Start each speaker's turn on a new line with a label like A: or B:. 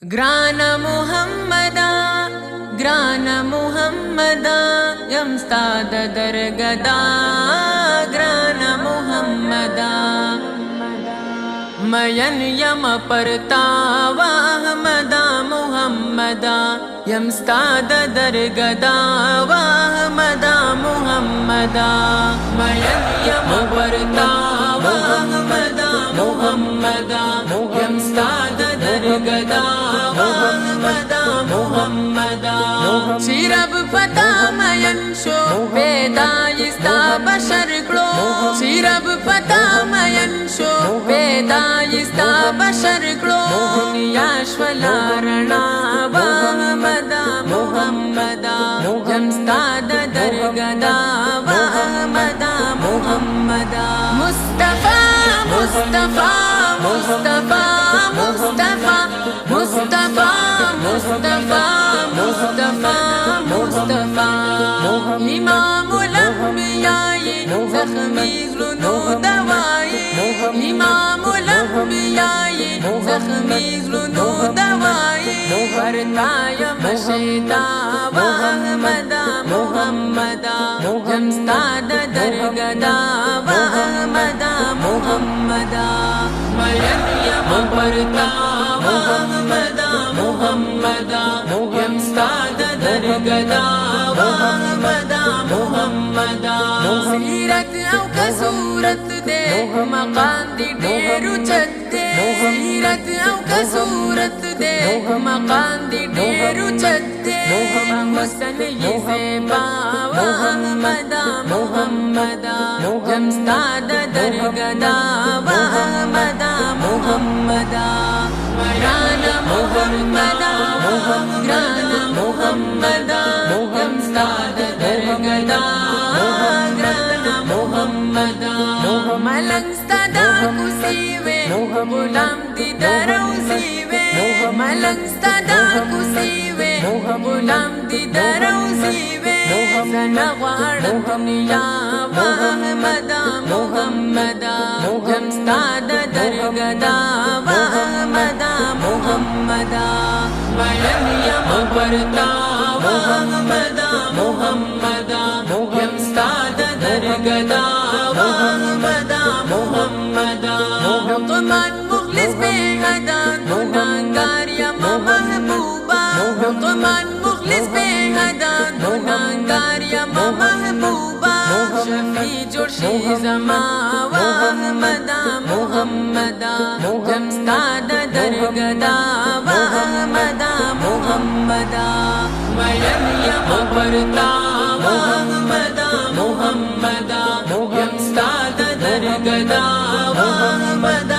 A: grain मुहम्मदा grain मुहम्मदा यमस्ताद दरगदा grain मुहम्मदा Mayan यम परतावा अहमदा मुहम्मदा यमस्ताद दरगदा वाहमदा मुहम्मदा मयन यम परतावा अहमदा मुहम्मदा यमस्ताद दरगदा वाहमदा मुहम्मदा शिरब फता Mayan show पेदाइस्ता बशर क्लो शिरब फता Mayan show पेदाइस्ता बशर क्लो नियाश्वलारणा वाहमदा मुहम्मदा यमस्ताद दरगदा वाहमदा मुहम्मदा मुस्तफा मुस्तफा मुस्तफा मुस्तफा मुस्तफा मुस्तफा मुस्तफा मुस्तफा इमामुल अंबियाए ज़ख्मी ज़ुल्नो दवाए इमामुल अंबियाए ज़ख्मी ज़ुल्नो दवाए परताय मशीदा वाहमदा मुहम्मदा यमस्ताद दरगदा वाहमदा मुहम्मदा मयन यम परता वाहमदा मुहम्मदा यमस्ताद दरगदा वाहमदा मुहम्मदा सीरत औ कसूरत दे मकान दी डेरू चत्ते सीरत औ कसूरत दे मकान दी डेरू चत्ते हुस्न ये ज़ेबा वाहमदा मुहम्मदा यमस्ताद दरगदा वाहमदा मुहम्मदा ग्रान मुहम्मदा ग्रान मुहम्मदा यमस्ताद दरगदा ग्रान मुहम्मदा मलंग सदा कुसीवे गुलाम दी दरौसीवे मलंग सदा कुसीवे गुलाम दी दरौसीवे सनवाड़ दुनिया वाहमदा मुहम्मदा यमस्ताद दरगदा वाहमदा मुहम्मदा मयन यम परता वाहमदा मुहम्मदा यमस्ताद दरगदा वाहमदा मुहम्मदा हुक्मान मुखलिस बेहदा गुनाहगार यम महबूबा हुक्मान मुखलिस बेहदा गुनाहगार यम महबूबा शफी जोशी ज़मा वाहमदा मुहम्मदा यमस्ताद दरगदा वाहमदा मुहम्मदा मयन यम परता वाहमदा मुहम्मदा यमस्ताद दरगदा वाहमदा